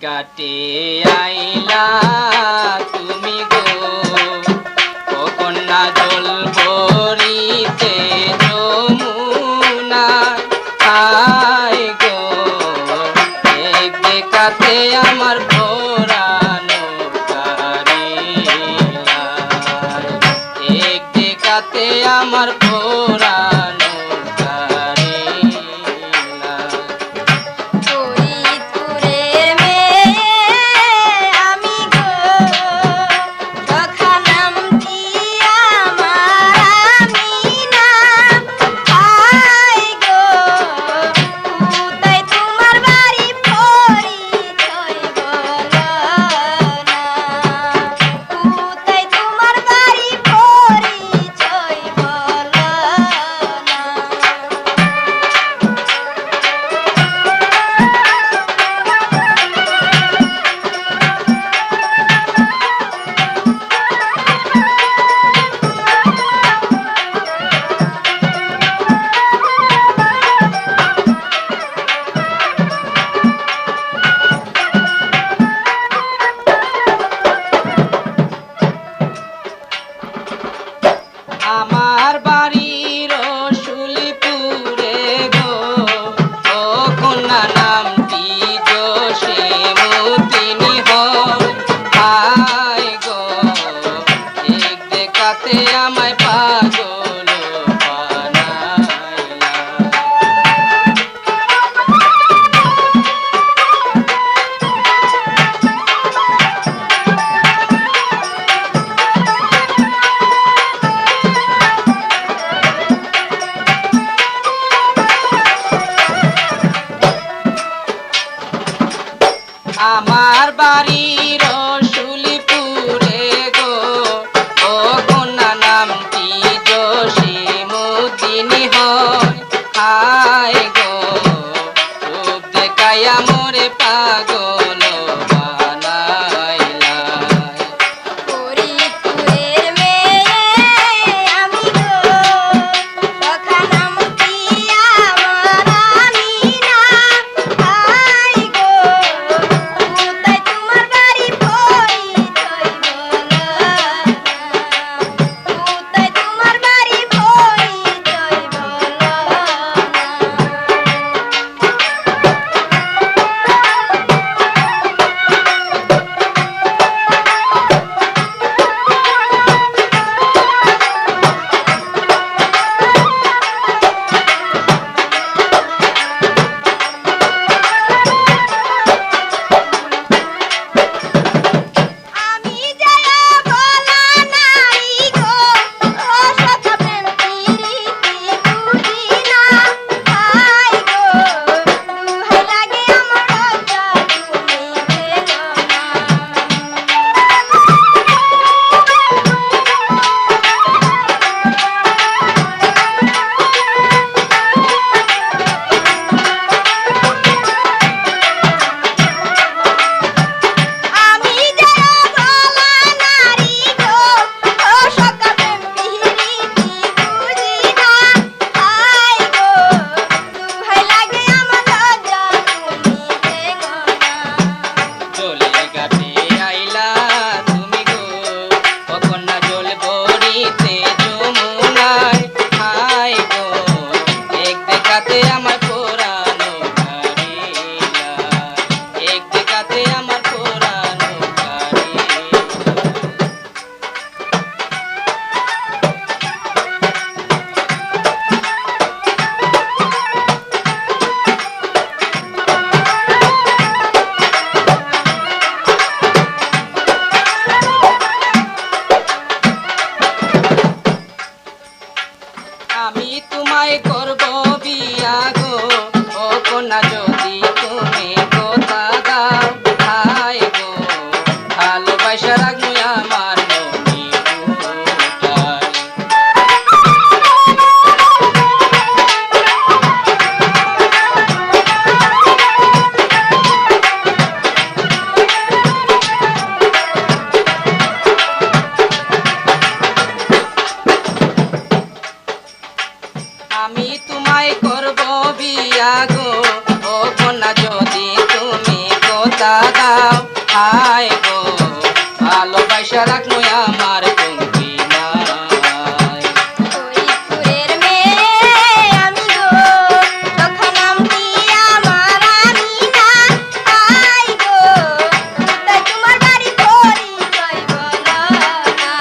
কাটে আইলা তুমি গো ও কন্যা জল ভরিতে যমুনা আই গো এক দেখাতে আমার ভরানো কারিলা এক দেখাতে আমার ভরানো আমার বাড়ির রসুলপুরে গো ও কন্যা নামটি জসীমউদ্দিনী হয় হায় গো এক দেখাতে আমায় পাগল বানাইলা আমার বাড়ির রসুলপুরে গো ও কন্যা নামটি জসীমউদ্দিনী হয় হায় গো রূপ দেখাইয়া মোরে পাগল বানাইলা ফরিদপুরের মেয়ে আমি গো তখানামতি আমার আমিনা হাই গো কোথায় তোমার বাড়ি রাখবো আমার কমতি নাই। ফরিদপুরের মেয়ে আমি গো, তখন আমটি আমার আমিনা। আই গো, কোথায় তোমার বাড়ি পরিচয় বলো না,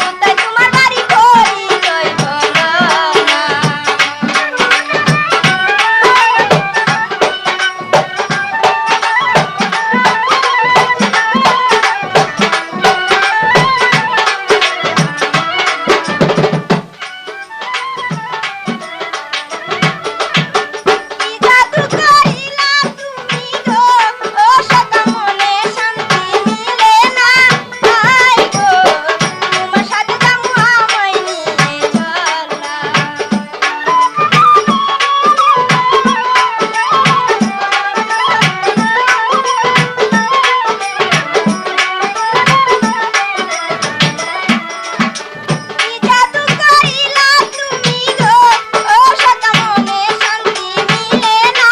কোথায় তোমার বাড়ি পরিচয় বলো না। কি জাদু করিলা তুমি গো, ও সদা মনে শান্তি মিলে না। আই গো, তোমার সাথে যাবো আমায় নিয়ে চল না। কি জাদু করিলা তুমি গো, ও সদা মনে শান্তি মিলে না।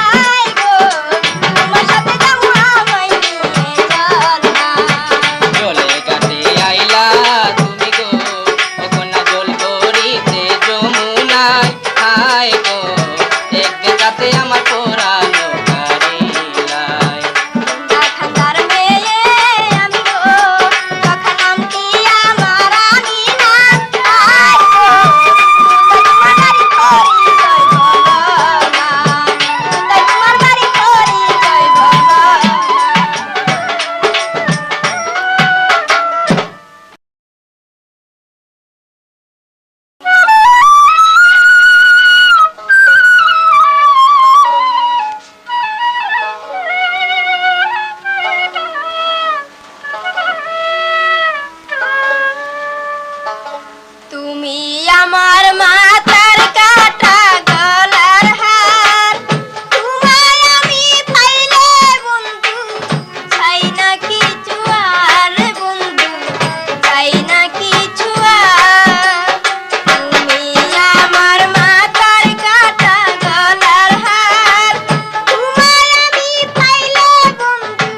আই গো, তোমার সাথে যাবো আমায় নিয়ে চল না। জলে ঘাটে আইলা তুমি গো, কন্যা জল করিতে যমুনায়। হায় গো, এক দেখাতে আমার পরানো কারিলাই। খান্দার মেয়ে আমি গো, তখন আমটি আমার আমিনা। আই গো, কোথায় তোমার বাড়ি পরিচয় বলো না, কোথায় তোমার বাড়ি পরিচয় বলো না। তুমি আমার মাথার কাটা গলার হার, তোমায় আমি পাইলে বন্ধু চাই না কিছু আর, বন্ধু চাই না কিছু আর। তুমি আমার মাথার কাটা গলার হার, তোমায় আমি পাইলে বন্ধু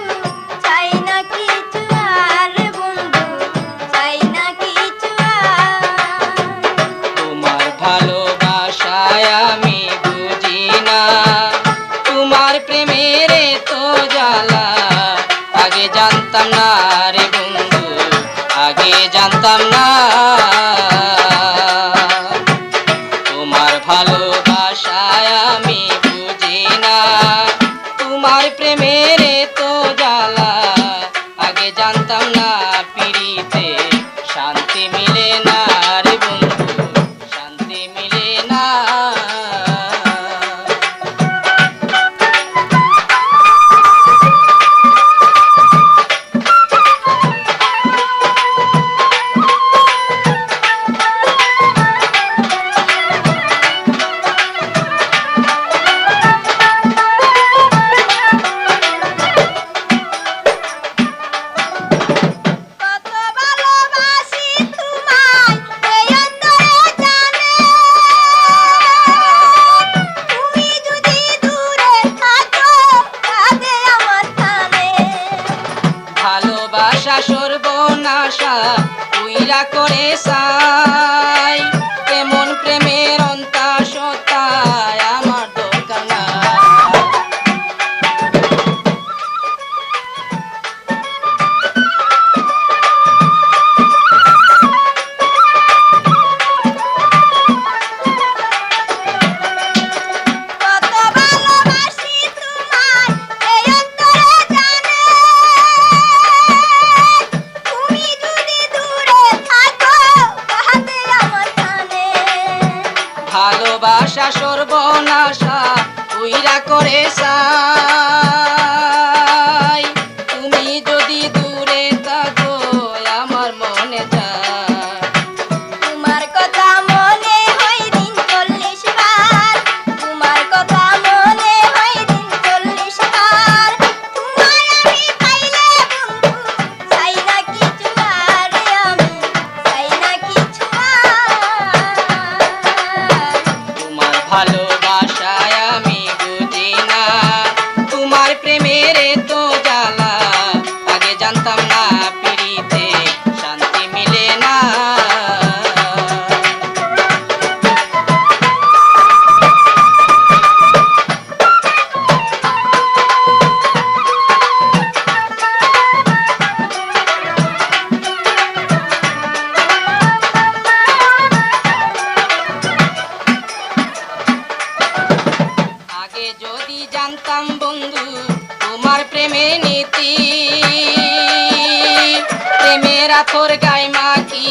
চাই না কিছু আর, বন্ধু চাই না কিছু আর। তোমার ভালোবাসায় আমি বুঝি না, তোমার প্রেমের তো জ্বালা আগে জানতাম না রে বন্ধু, আগে জানতাম না। তোমার ভালোবাসায় আমি বুঝি না, তোমার প্রেমের তো জ্বালা আগে জানতাম না। পিড়িতে শান্তি মিলে না রে বন্ধু, শান্তি মিলে না। কত ভালোবাসি তোমায় এই অন্তরে জানে, তুমি যদি দূরে থাকো কাঁদে আমার কানে। ভালোবাসা সর্বনাশা উইরা করে সাই, কেমন প্রেমের অন্তা সত্তায় আমার দরকার নাই। কত ভালোবাসি তোমায় এই অন্তরে জানে, তুমি যদি দূরে থাকো কাঁদে আমার কানে। ভালোবাসা সর্বনাশা উইরা করে সাই, তুমি যদি দূরে থাকো আমার মনে যায়। তোমার কথা মনে হয় দিন 40 বার, তোমার কথা মনে হয় দিন 40 বার। তোমায় আমি পাইলে বন্ধু চাই না কিছু আর, আমি চাই না কিছু আর। তোমার ভালোবাসায় আমি বুঝি না, তোমার প্রেমের তো জ্বালা আগে জানতাম না। পিড়িতে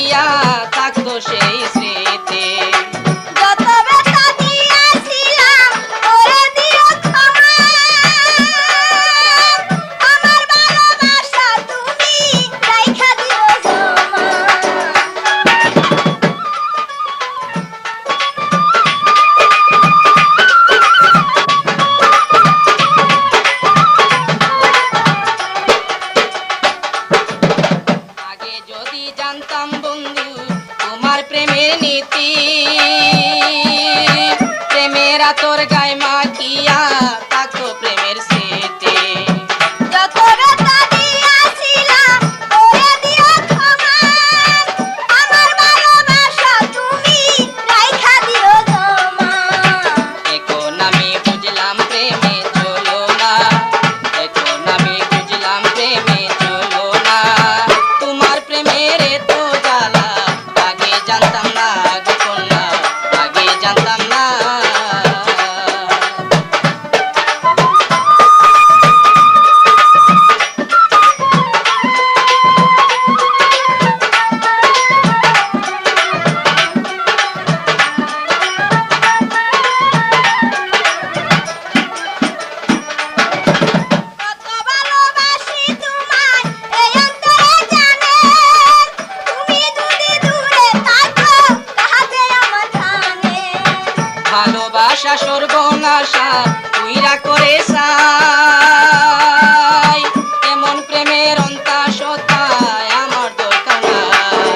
মাখিয়া থাকতো সেই স্মৃতি। যত ব্যথা দিয়েছিলাম করে দিও ক্ষমা, আমার ভালোবাসা তুমি রাইখা দিও জমা। আগে যদি জানতাম বন্ধু তোমার প্রেমের নীতি, প্রেমের আতর গায়ে মাখিয়া থাকতো প্রেমের স্মৃতি। যত ব্যথা দিয়েছিলাম করে দিও ক্ষমা, আমার ভালোবাসা তুমি রাইখা দিও জমা। এখন আমি বুঝলাম প্রেমে চলো না, এখন আমি বুঝলাম প্রেমে চলো না, তোমার প্রেমের এত জ্বালা আগে জানতাম না গো কন্যা, আগে জানতাম না। কত ভালোবাসি তোমায় এই অন্তরে জানে, তুমি যদি দূরে থাকো তাহাতে আমার জানে। ভালোবাসা সর্বনাশা তুইরা করে সাই, এমন প্রেমের অন্তা সতায় আমার দরকার নাই।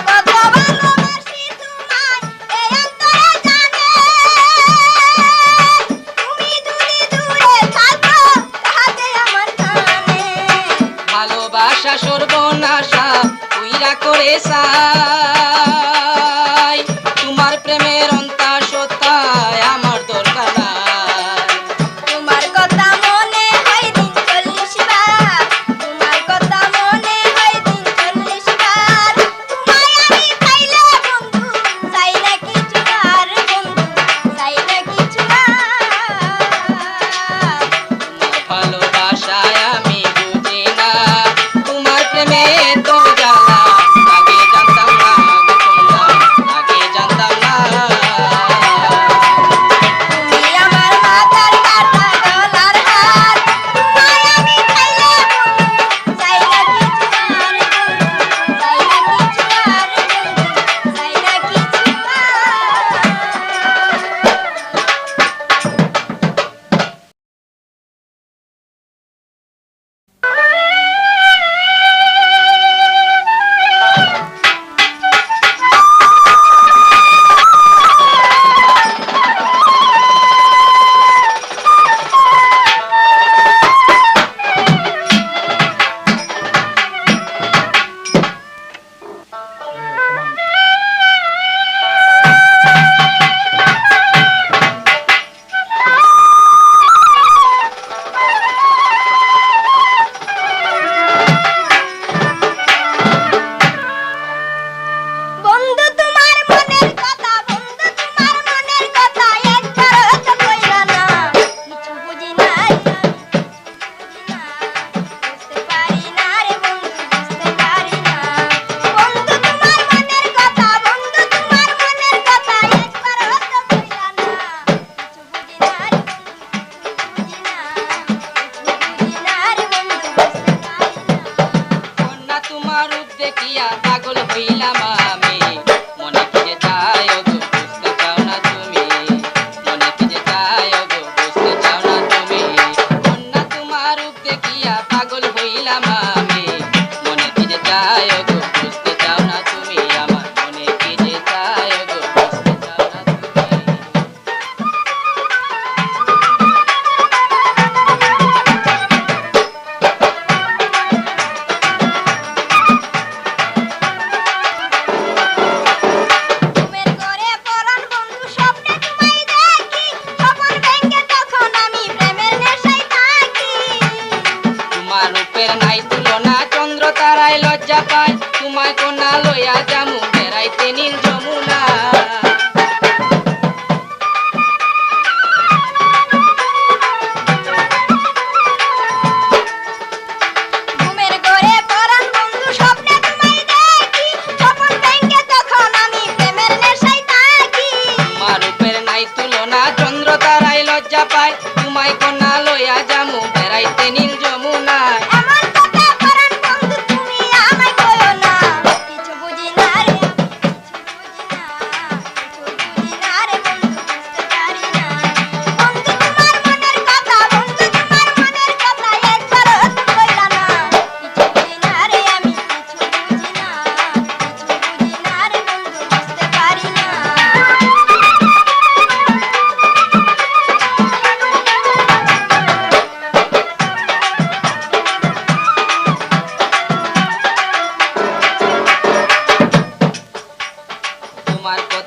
কত ভালোবাসি তোমায় এই অন্তরে জানে, তুমি যদি দূরে থাকো তাহাতে আমার জানে। ভালোবাসা সর্বনাশা তুইরা করে সাই,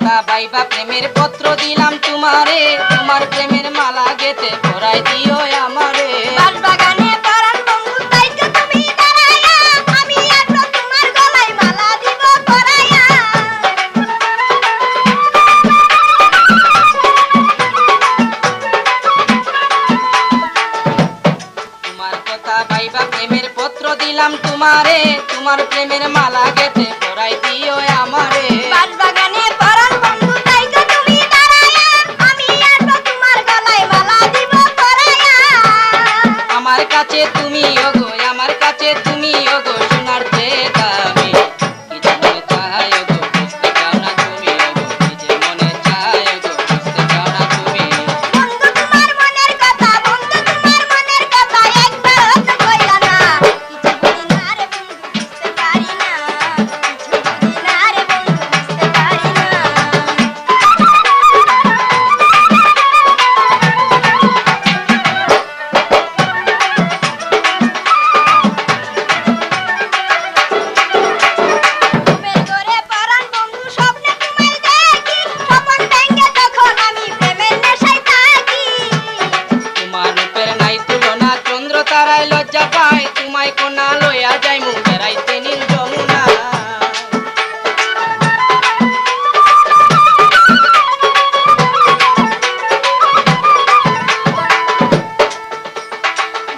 কথা বাইবা প্রেমের পত্র দিলাম তোমারে, তোমার প্রেমের মালা গেতে পরাই দিও আমারে। বাগানে পরাণ বন্ধু তাই তো তুমি দাঁড়ায়া, আমি আসবো তোমার গলায় মালা দিব পরায়া। তোমার কথা বাইবা প্রেমের পত্র দিলাম তোমারে, তোমার প্রেমের মালা গেতে পরাই দিও আমারে। বাগানে পরাণ বন্ধু তাই তো তুমি দাঁড়ায়া, আমি আসবো তোমার গলায় মালা দিব পরায়া। আমার কাছে তুমি ওগো, আমার কাছে তুমি ওগো সোনার চেয়ে দামি। কি যে মনে চায় ওগো বুঝতে চাও না তুমি ওগো, কি যে মনে চায় ওগো বুঝতে চাও না তুমি। বন্ধু তোমার মনের কথা, বন্ধু তোমার মনের কথা একবার হতে কইলা না। কিছু বুঝি না রে বন্ধু বুঝতে পারি না, কিছু বুঝি না রে বন্ধু বুঝতে পারি না। ঘুমের ঘরে পরাণ বন্ধু স্বপ্নে তোমায় দেখি, স্বপন ভেঙে তখন আমি প্রেমের নেশায় থাকি। তোমার রূপের নাই তুলনা, চন্দ্র তারায় লজ্জা পায়, তোমায় কোনা লইয়া যাইমু বেড়াইতে নীল যমুনা।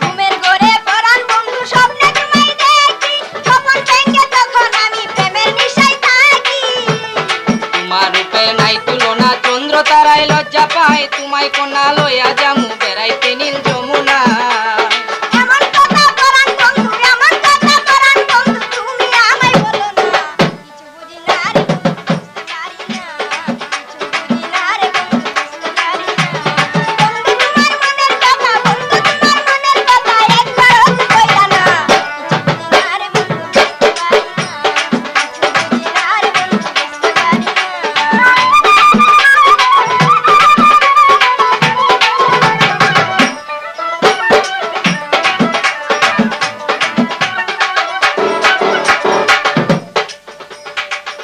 ঘুমের ঘরে পরাণ বন্ধু স্বপ্নে তোমায় দেখি, স্বপন ভেঙে তখন আমি প্রেমের নেশায় থাকি। তোমার রূপের নাই তুলনা, চন্দ্র তারায় লজ্জা পায়, তোমায় কোনা লইয়া যামু বেড়াইতে নীল যমুনা। এমন কথা পরাণ বন্ধু, এমন কথা পরাণ বন্ধু তুমি আমায় বলো না। কিছু বুঝি না রে বন্ধু বুঝতে পারি না, কিছু বুঝি না রে বন্ধু বুঝতে পারি না। বন্ধু তোমার মনের কথা, বন্ধু তোমার মনের কথা একবার হতে কইলা না। কিছু বুঝি না রে বন্ধু বুঝতে পারি না, কিছু বুঝি না রে বন্ধু বুঝতে পারি না।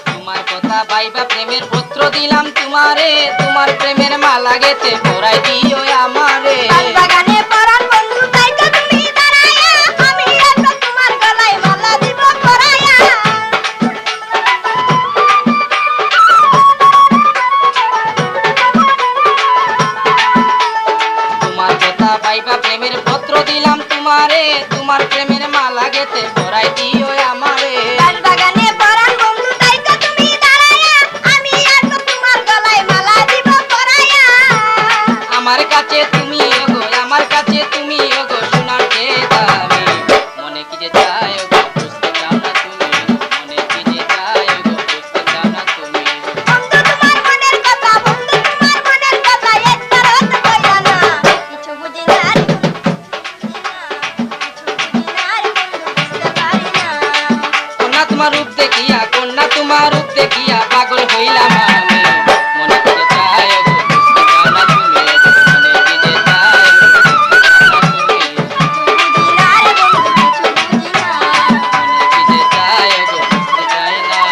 তোমার কথা বাইবা প্রেমের পত্র দিলাম তোমারে, তোমার প্রেমের মালা গেতে পরাই দিও আমারে। বাগানে পরাণ বন্ধু তাই তো তুমি দাঁড়ায়া, আমি আসবো তোমার গলায় মালা দিব পরায়া। তোমার কথা বাইবা প্রেমের পত্র দিলাম তোমারে, তোমার প্রেমের মালা গেতে পরাই দিও আমারে। বাগানে পরাণ বন্ধু তাই তো তুমি দাঁড়ায়া, আমি আসবো তোমার গলায় মালা দিব পরায়া। আমার কাছে তুমি ওগো, আমার কাছে তুমি ওগো সোনার চেয়ে দামি। মনে কি যে চায় ওগো বুঝতে চাও না তুমি, মনে কি যে চায় ওগো বুঝতে চাও না তুমি। বন্ধু তোমার মনের কথা, বন্ধু তোমার মনের কথা একবার হতে কইলা না। কিছু বুঝি না রে বন্ধু বুঝতে পারি না। কন্যা তোমার রূপ দেখিয়া, কন্যা তোমার রূপ দেখিয়া পাগল হইলাম আমি। মনে কি যে চায় ওগো বুঝতে চাও না তুমি ওগো, মনে কি যে চায় ওগো বুঝতে চাও না তুমি। বুঝি না রে বন্ধু কিছু বুঝি না। মনে কি যে চায় ওগো বুঝতে চায় না।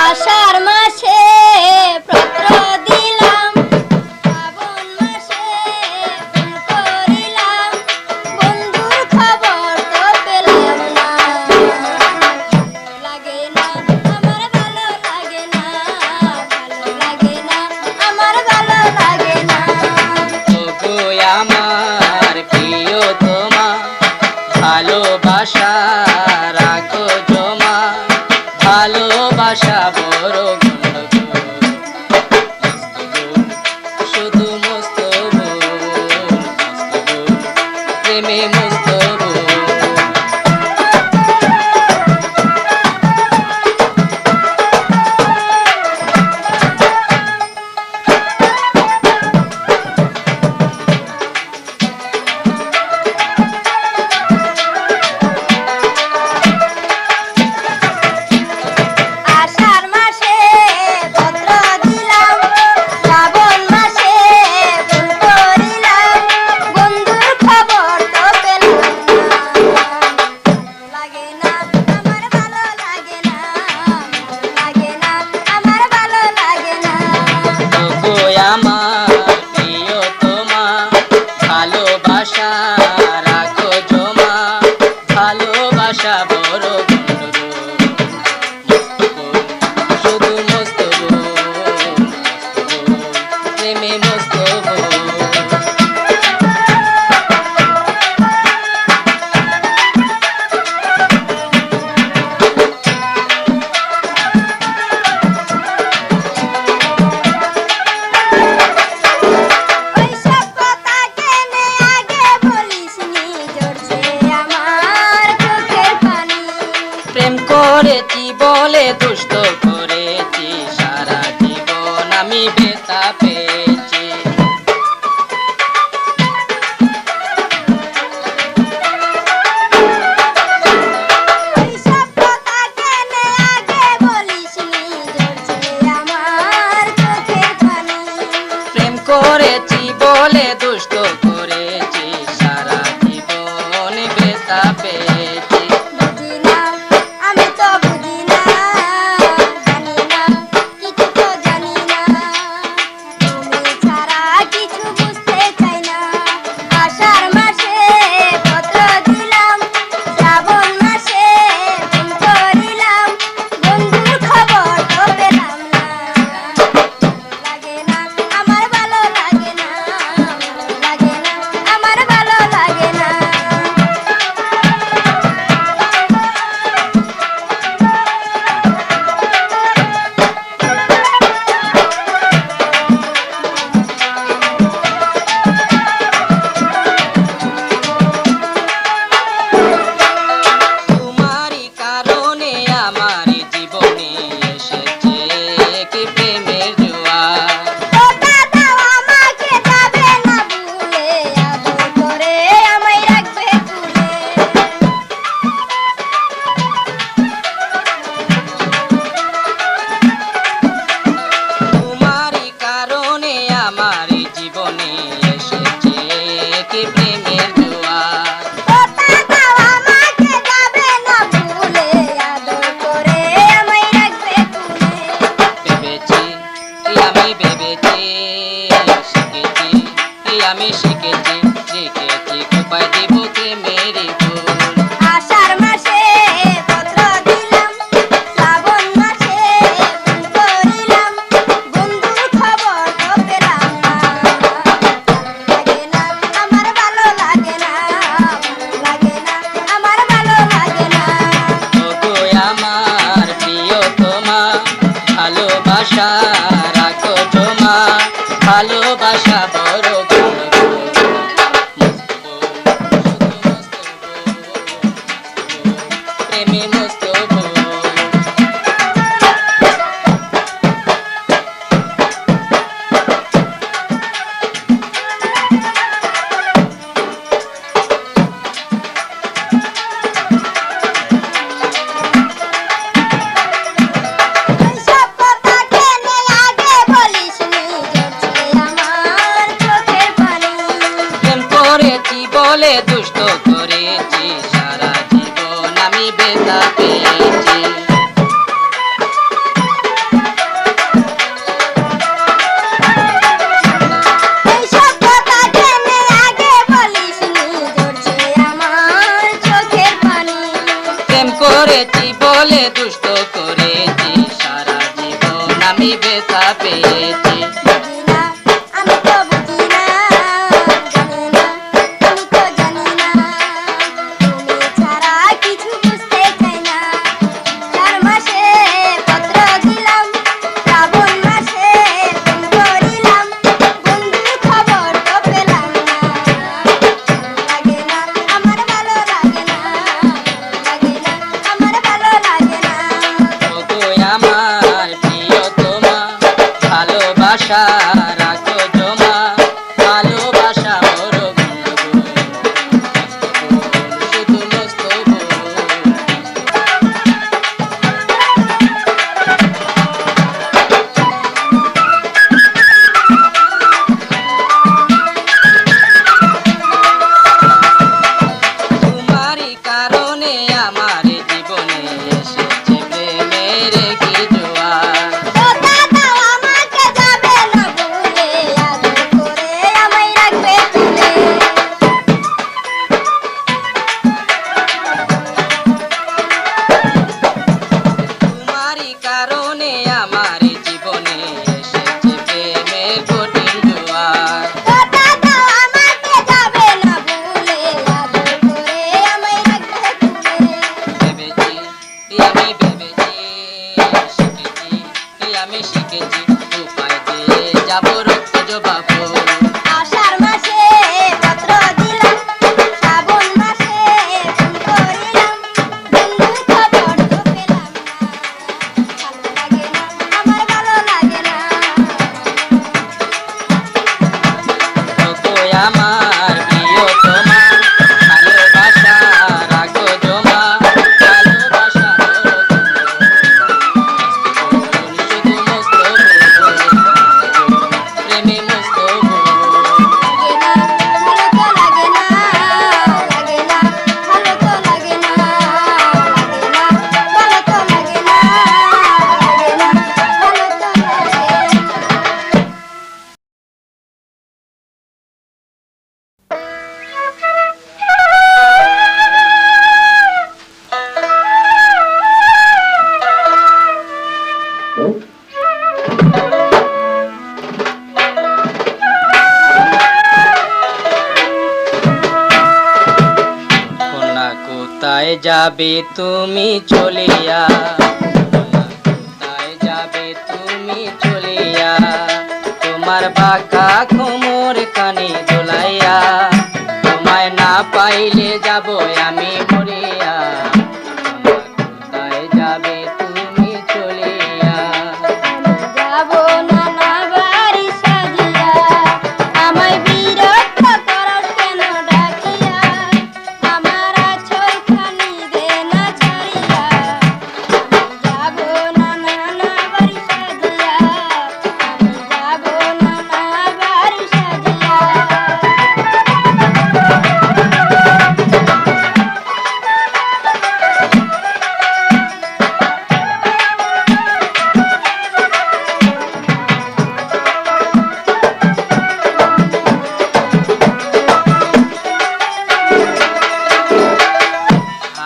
আষাঢ় মাসে পত্র দিলাম, শ্রাবণ মাসে ফোন করিলাম, বন্ধুর খবর তো পেলাম না। লাগে না আমার ভালো লাগে না, ভালো লাগে না আমার ভালো লাগে না। ওগো আমার প্রিয়তমা, ভালোবাসা রাখো জমা, ভালোবাসা বড় গন্ডগোল। শুধু মস্ত বোন, প্রেমে মস্ত বোন। রাখো জমা ভালোবাসা বড় শুধু মস্ত প্রেমে মস্ত ওইসব কথা কেনে আগে বলিসনি, ঝরছে আমার চোখের পানি। প্রেম করেছি বলে দুষ্ট করেছি, সারা জীবন আমি বেতা পেয়েছি। ওইসব কথা কেনে আগে বলিসনি, ঝরছে আমার চোখের পানি। প্রেম করেছি বলে দুষ্ট করেছি, সারা জীবন বেতা পেয়েছি। বুঝি না, আমি তো বুঝি না, জানি না, কিছু তো জানি না। তুমি ছাড়া কিছু বুঝতে চাই না। আষাঢ় মাসে পত্র দিলাম, শ্রাবণ মাসে ফোন করিলাম, বন্ধুর খবর তো পেলাম না। লাগে না, আমার ভালো লাগে না, লাগে না, আমার ভালো লাগে না। তোমারই কারণে আমার জীবনে এসেছে কি প্রেমের জোয়ার। ওটা দাও আমাকে, যাবে না ভুলে, আদর করে আমায় রাখবে তুলে। তোমারই কারণে আমার জীবনে এসেছে কি প্রেমের জোয়ার। ওটা দাও আমাকে, যাবে না ভুলে, আদর করে আমায় রাখবে তুলে। ভেবেছি আমি ভেবেছি, শিখেছি আমি শিখেছি, শিখেছি কোপায় দিব প্রেমের ফুল। আষাঢ় মাসে পত্র দিলাম, শ্রাবণ মাসে ফোন করিলাম, বন্ধুর খবর তো পেলাম না। লাগে না, আমার ভালো লাগে না, লাগে না, আমার ভালো লাগে না। ওগো আমার প্রিয়তমা, ভালোবাসা রাখো জমা, ভালোবাসা বড় প্রেমে মস্ত ওইসব কথা কেনে আগে বলিসনি, ঝরছে আমার চোখের পানি। প্রেম করেছি বলে দুষ্ট করেছি, সারা জীবন আমি বেতা পেয়েছি। ওইসব কথা কেনে আগে বলিসনি, ঝরছে আমার চোখের পানি। প্রেম করেছি বলে দুষ্ট করেছি, সারা জীবন আমি বেতা পেয়েছি। বুঝি না, আমি তো বুঝি না, জানি না, আমি তো জানি না। তুমি ছাড়া কিছু বুঝতে চাই না। চার মাসে পত্র দিলাম, শ্রাবণ মাসে ফোন করিলাম, বন্ধুর খবর তো পেলাম না। লাগে না, আমার ভালো লাগে না, লাগে না, আমার ভালো লাগে না। ওগো আমার প্রিয়তমা, ভালোবাসা কোথায় যাবে তুমি চলিয়া, কোথায় যাবে তুমি চলিয়া, তোমার বাঁকা কোমর কানে দোলাইয়া, তোমায় না পাইলে যাব আমি মরিয়া, কোথায় যাবে তুমি চলিয়া। যাবো নানা বাড়ি সাজিয়া, আমায় বিরক্ত করস কেন ডাকিয়া, আমার আঁচলখানি দে না ছাড়িয়া। আমি যাবো নানা বাড়ি সাজিয়া, আমি যাবো নানা বাড়ি সাজিয়া।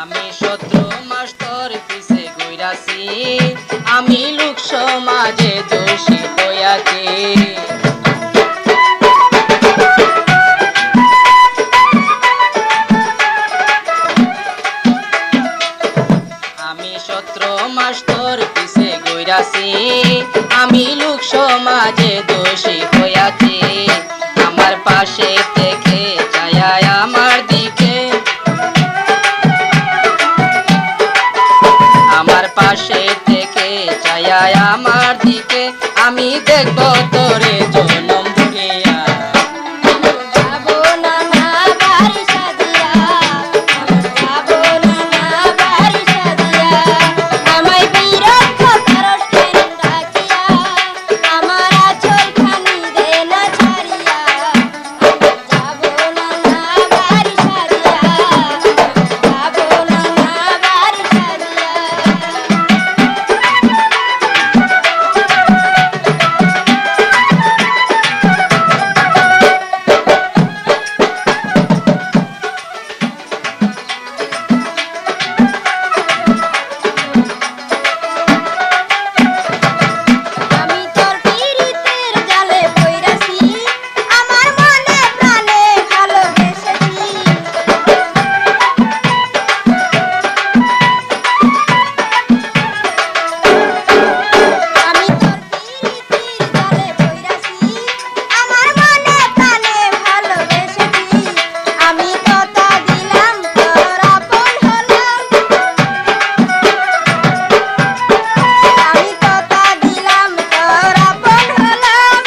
আমি শত্রু মাস্টার পিছে ঘুরাছি, আমি লোক সমাজে দোষী হইয়াছি। আমি শত্রু মাস্টার পিছে ঘুরাছি, আমি লোক সমাজে দোষী হইয়াছি। আমার পাশে থেকে ছায়া আমার দিকে, আমার পাশে থেকে ছায়া আমার দিকে, আমি দেখব তোরে জনম ভুলিয়া। যাবো নানা বাড়ি সাজিয়া, আমি যাবো নানা বাড়ি সাজিয়া, আমায় বিরক্ত করস কেন ডাকিয়া, আমার আঁচলখানি দে না ছাড়িয়া। আমি যাবো নানা বাড়ি সাজিয়া, আমি যাবো নানা বাড়ি সাজিয়া। আমি তোর পীড়িতের জালে পইরাছি, আমার মনে প্রাণে ভালোবেসেছি। আমি তোর পীড়িতের জালে পইরাছি, আমার মনে প্রাণে ভালোবেসেছি। আমি কথা দিলাম তোর আপন হলাম, আমি কথা দিলাম তোর আপন হলাম,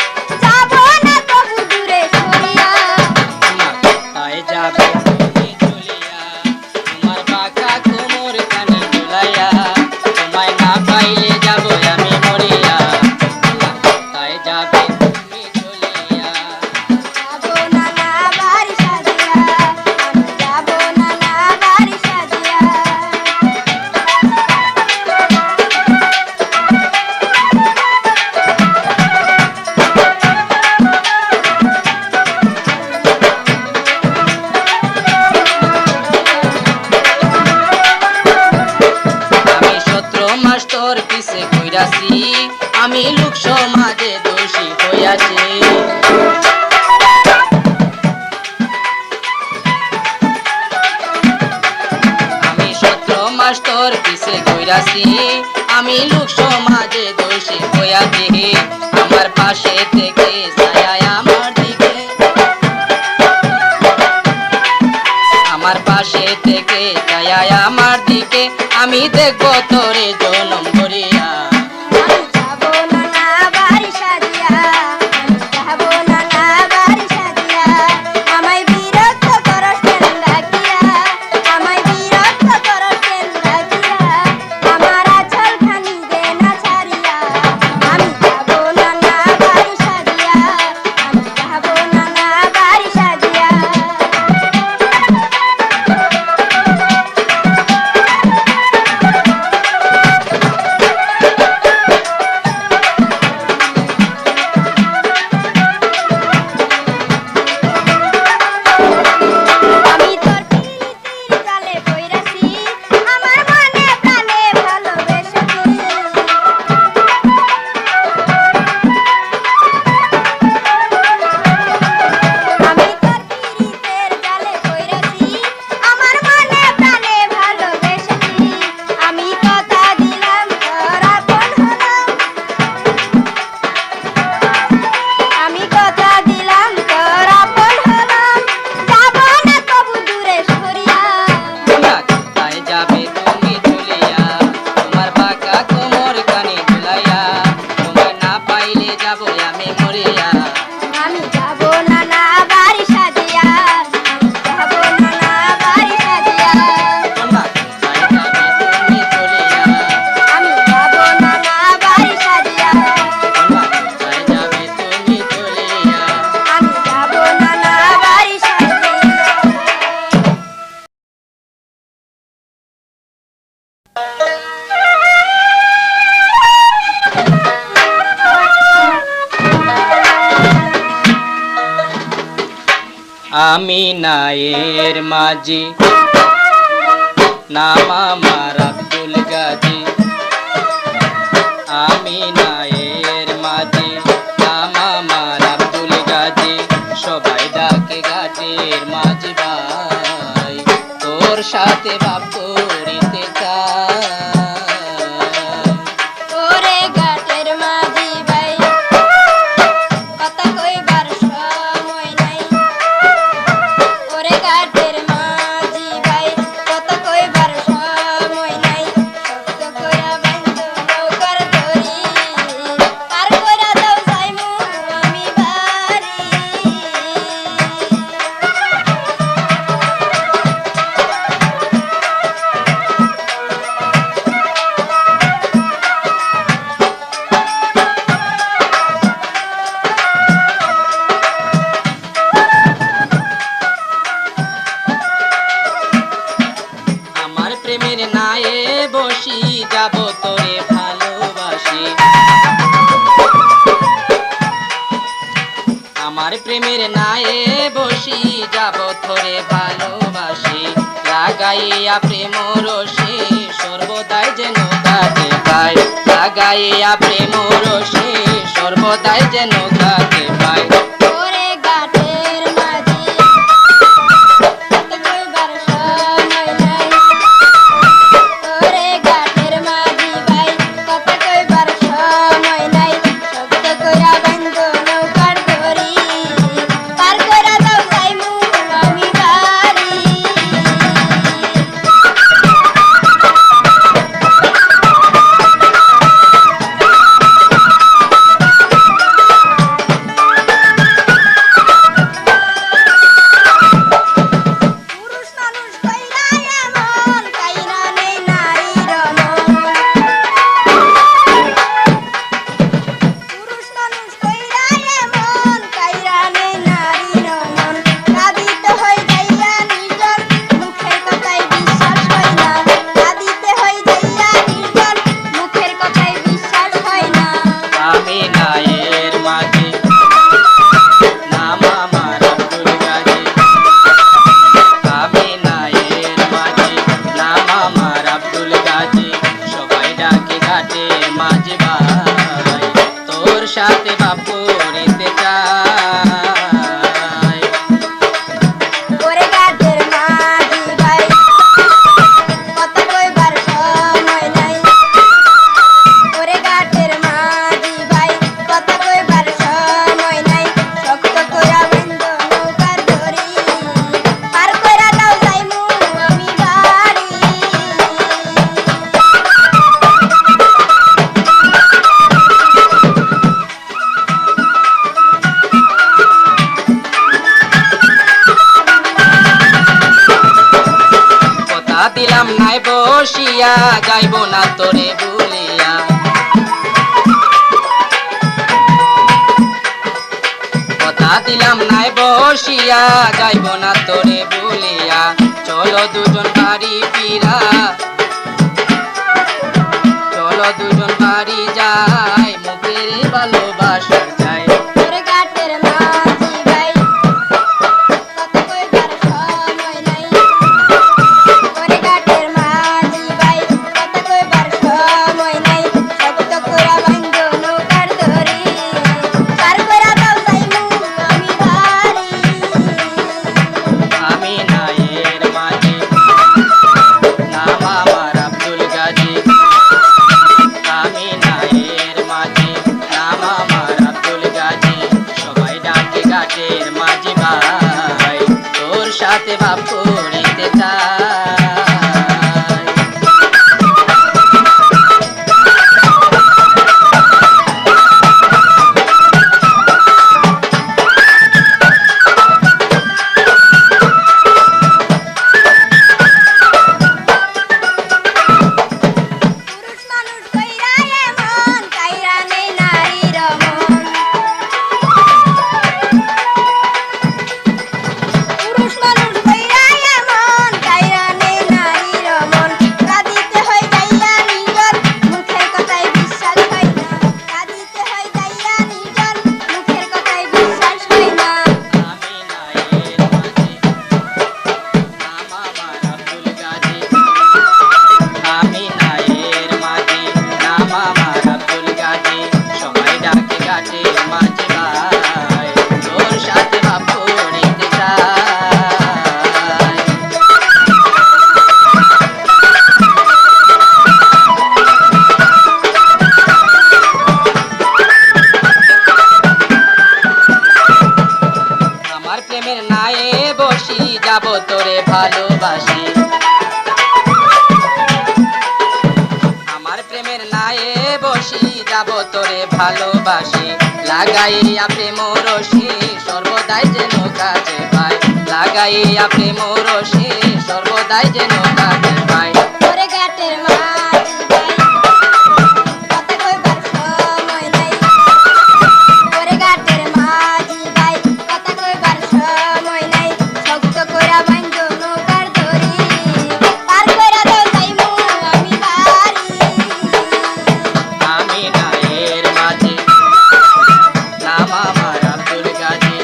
যাবো না তবু দূরে সরিয়া। কোথায় যাবে তুমি চলিয়া, তোমার বাঁকা কোমর কানে দোলাইয়া, তোমায় না পাইলে যাব আমি মরিয়া। কোথায় যাবে তুমি চলিয়া। যাবো নানা বাড়ি সাজিয়া, আমি যাবো নানা বাড়ি সাজিয়া। আমি শত্রু মাস্টার পিছে ঘুরাছি, আমি লোক সমাজে দোষী হইয়াছি। আমি শত্রু মাস্টার পিছে ঘুরাছি, আমি লোক সমাজে দোষী হইয়াছি। আমার পাশে থেকে ছায়া আমার দিকে, আমার পাশে থেকে ছায়া আমার দিকে, আমি দেখব তোরে জনম ভরিয়া। আমি যাবো নানা বাড়ি সাজিয়া, আমি যাবো নানা বাড়ি সাজিয়া, আমায় বিরক্ত করস কেন ডাকিয়া, আমায় বিরক্ত করস কেন ডাকিয়া, আমার আঁচলখানি দে না ছাড়িয়া। আমি যাবো নানা বাড়ি সাজিয়া, আমি যাবো নানা বাড়ি সাজিয়া। আমি নায়ের মাঝি নাম আমার আব্দুল গাজী। আমি নায়ের মাঝি নাম আমার আব্দুল গাজী। সবাই ডাকে ঘাটের মাঝি ভাই, তোর সাথে বাপ করিতে চাই। ওরে ঘাটের মাঝি ভাই, কথা কইবার সময় নাই। ওরে ঘাটের মাঝি ভাই, কথা কইবার সময় নাই। শক্ত কইরা বাঁধো নৌকার দড়ি, পার কইরা দাও যাইমু আমি বাড়ি। আমার প্রেমের নায়ে বসি যাব তোরে ভালোবাসি। আমার প্রেমের নায়ে বসি যাব তোরে ভালোবাসি। লাগাইয়া প্রেম রসি সর্বদাই যেন কাটে পাই। লাগাইয়া প্রেম রসি সর্বদাই যেন কাটে পাই। ওরে ঘাটের মাঝি, কথা কইবার সময় নাই। ওরে ঘাটের মাঝি ভাই, কথা কইবার সময় নাই। শক্ত কইরা বাঁধো নৌকার দড়ি, পার কইরা দাও যাইমু আমি বাড়ি। পুরুষ মানুষ কইরা এমন, কাইরা নেই নারীর মন। পুরুষ মানুষ কইরা এমন, কাইরা নেই নারীর মন। কাঁদিতে হয় যাইয়া নির্জন, মুখের কথায় বিশ্বাস হয় না। কাঁদিতে হয় যাইয়া নির্জন, মুখের কথায় বিশ্বাস হয় না। আমি নায়ের মাঝি নাম আমার আব্দুল গাজী। আমি নায়ের মাঝি নাম আমার আব্দুল গাজী। সবাই ডাকে ঘাটে মাঝি ভাই, তোর সাথে বাপ করিতে চাই। ওরে ঘাটের মাঝি ভাই, কথা কইবার সময় নাই। ওরে ঘাটের মাঝি ভাই, কথা কইবার সময় নাই। শক্ত কইরা বাঁধো নৌকার দড়ি, পার কইরা দাও যাইমু আমি বাড়ি। কথা দিলাম নাই বসিয়া, যাইব না তোরে ভুলিয়া। কথা দিলাম নাই বসিয়া, যাইব না তোরে ভুলিয়া। চলো দুজন বাড়ি ফিরা, চলো দুজন বাড়ি যাই, মুখের ভালোবাসা চাই। ওরে ঘাটের মাঝি ভাই, কথা কইবার সময় নাই। ওরে ঘাটের মাঝি ভাই, কথা কইবার সময় নাই। শক্ত কইরা বাঁধো নৌকার দড়ি, পার কইরা দাও যাইমু আমি বাড়ি। আমি নায়ের মাঝি নাম ভালোবাসি। আমার প্রেমের নায়ে বসি যাব তোরে ভালোবাসি, লাগাইয়া প্রেম রশি সর্বদাই যেন কাজে পায়, লাগাইয়া প্রেম রশি সর্বদাই যেন কাজে পায়। ওরে ঘাটের মাঝি ভাই কথা কইবার সময় নাই, ওরে ঘাটের মাঝি ভাই কথা কইবার সময় নাই, শক্ত কইরা বাইন্ধ নৌকার দড়ি, পার কইরা দাও যাইমু আমি বাড়ি। আমি নায়ের মাঝি নাম আমার আব্দুল গাজী,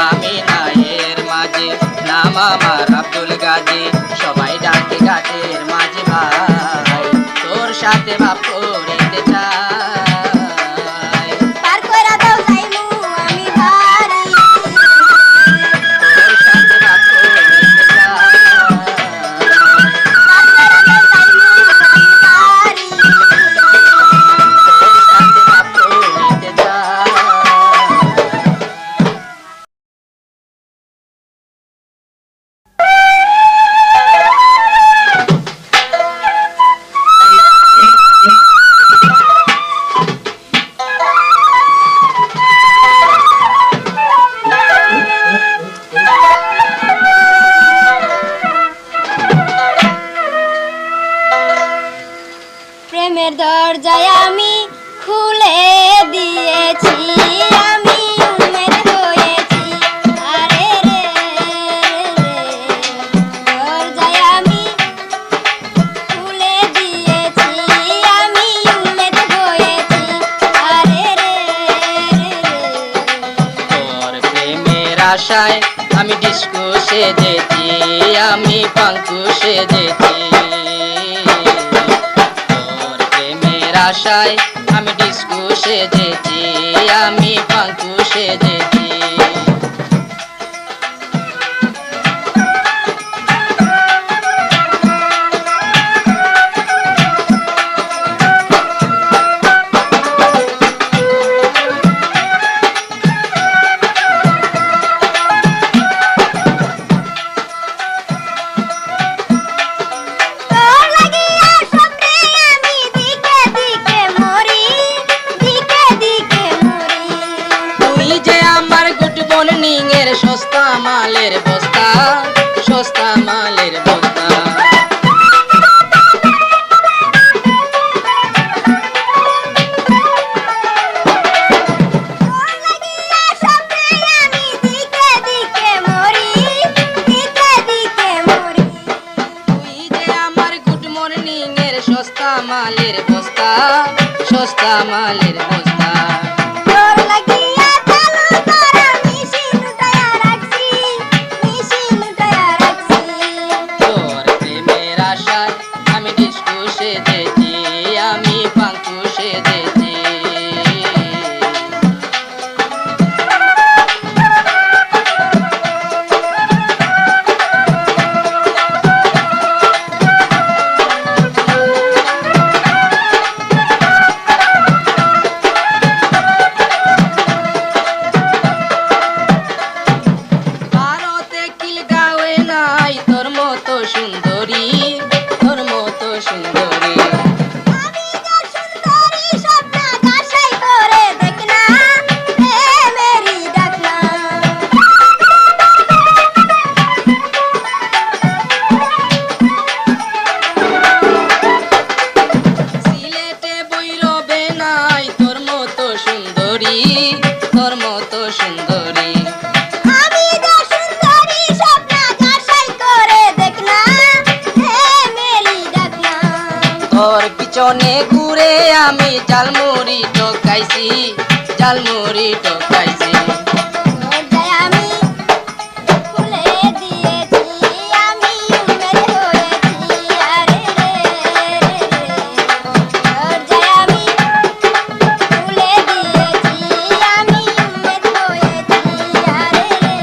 আমি নায়ের মাঝি নাম আমার আব্দুল গাজী, সবাই ডাকে ঘাটের মাঝি ভাই, তোর সাথে ভাব করিতে চাই, পার কইরা দাও যাইমু আমি বাড়ি। তোর সাথে ভাব করিতে চাই, পার কইরা দাও যাইমু আমি বাড়ি। তোর সাথে ভাব করিতে চাই। প্রেমের দরজায় আমি খুলে দিয়েছি, আমি উম্মেদ হয়েছি, আরে রে দরজায় আমি খুলে দিয়েছি, আমি উম্মেদ হয়েছি, আরে রে তোর প্রেমের আশায় আমি ডিস্কো সেজেছি, আমি পাঙ্কু সেজেছি, তোর প্রেমের আশায় আমি ডিস্কো সেজেছি, আমি পাঙ্কু সেজেছি। তোর লাগিয়া স্বপ্নে আমি দিকে দিকে মরি, দিকে দিকে মরি। তুই যে আমার গুড মর্নিং এর সস্তা মালের বস্তা, সস্তা মালের বস্তা। তোর লাগিয়া স্বপ্নে আমি দিকে দিকে মরি, দিকে দিকে মরি। তুই যে আমার গুড মর্নিং এর সস্তা মালের বস্তা, সস্তা মালের বস্তা। তোর লাগিয়া চালু করা মেশিন উঠায়া রাখছি, মেশিন উঠায়া রাখছি। তোর প্রেমের আশায় আমি ডিস্কো সেজেছি, আমি পাঙ্কু সেজেছি। ভারতে কিলগাঁওয়ে নাই তোর মতো সুন্দরী, তোর মতো সুন্দরী। আমি যে সুন্দরী স্বপ্ন আশাই করে দেখনা, প্রেমেরই ডাকনা। সিলেটে বৈরবে নাই তোর মতো সুন্দরী, তোর মতো সুন্দরী। আমি যে সুন্দরী স্বপ্ন আশাই করে দেখনা, প্রেমেরই ডাকনা। তোর পিছনে ঘুরে আমি জালমুড়ি ঠকাইছি, জালমুড়ি ঠকাইছি। দরজায় আমি খুলে দিয়েছি, আমি উম্মেদ হয়েছি, আরে রে দরজায় আমি খুলে দিয়েছি, আমি উম্মেদ হয়েছি, আরে রে।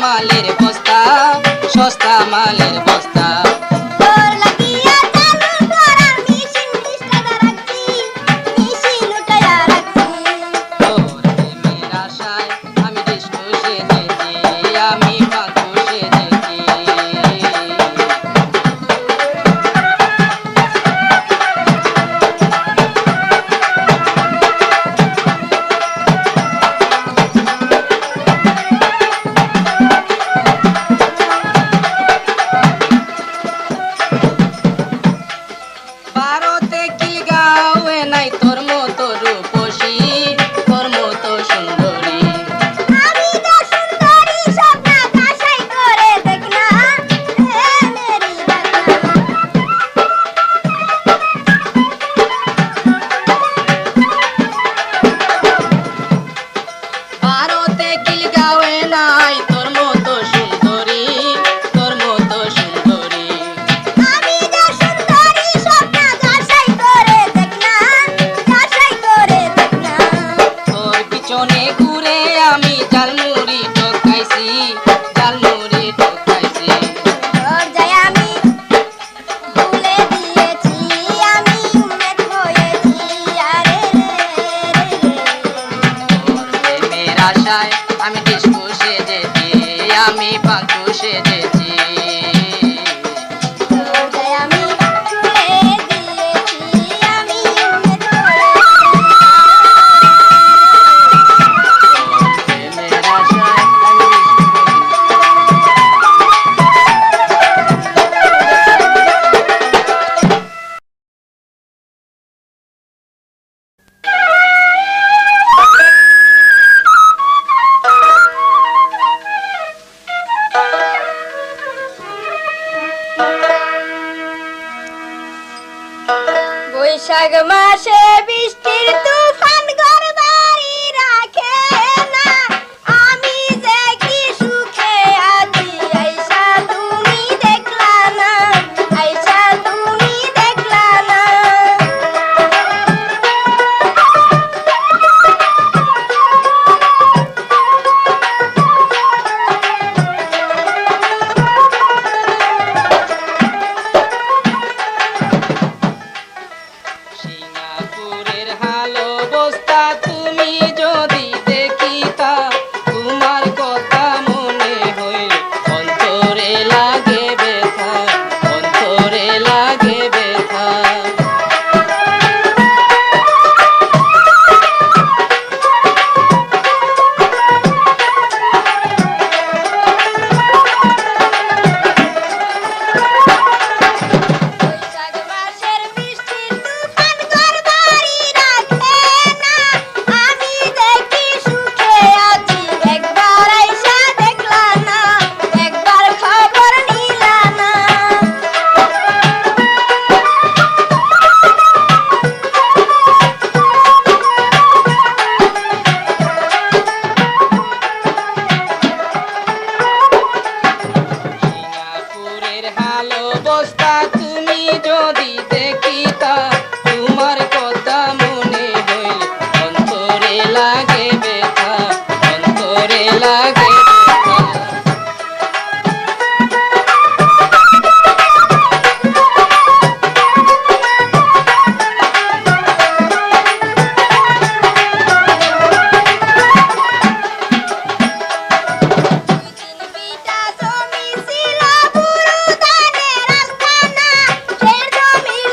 মালের বস্তা, সস্তা মালের বস্তা। তোর লাগিয়া চালু করার মেশিন স্টার্ট রাখছি, মেশিন উঠায়া রাখছি। তোর প্রেমের আশায় আমি ডিস্কো সেজেছি, আমি বাঁকু সেজেছি। ভারতে কি গাওয়ে নাই তোর মতো রূপসী, তোর মতো সুন্দরী। আমি তো সুন্দরী স্বপ্ন বাসাই করে দেখনা, হে মেরি ভারতে কি গাওয়ে নাই তোর মতো সুন্দরী, তোর মতো সুন্দরী। আমি তো সুন্দরী স্বপ্ন বাসাই করে দেখনা, বাসাই করে দেখনা। তোর পিছনে ঘুরে আমি জালমুড়ি ঠকাইছি, জালমুড়ি ঠকাইছি। তোর যায় আমি ভুলে দিয়েছি, আমি উম্মেদ হয়েছি, আরে রে রে। তোর প্রেমের আশায় আমি ডিস্কো সেজেছি, আমি বাঁকু সেজেছি। তোর যায় আমি ভুলে দিয়েছি, আমি উম্মেদ হয়েছি। প্রেমের আশায় আমি বৈশাখ মাসে বৃষ্টির তুফান ঘরবাড়ি রাখে না, আমি যে কি সুখে আছি, আইসা তুমি দেখলা না, আইসা তুমি দেখলা না। সিঙ্গাপুরের হালো বস্তা তুমি যদি দেখিতা, তোমার কথা মনে হইল অন্তরে লাগে ব্যথা, অন্তরে লাগে ব্যথা। বৈশাখ মাসের বৃষ্টির তুফান ঘরবাড়ি রাখে না, আমি যে কি সুখে আছি, একবার আইসা দেখলা না, একবার খবর নিলা না। সিঙ্গাপুরের হালো বস্তা তুমি যদি দেখিতা, তোমার কথা মনে হইল অন্তরে লাগে ব্যথা, অন্তরে লাগে ব্যথা। দুই তিন বিটা জমি ছিল বুড়ো ধানের আস্তানা, সেই জমির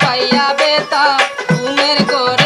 পাইয়া বেতা ঘুমের ঘরে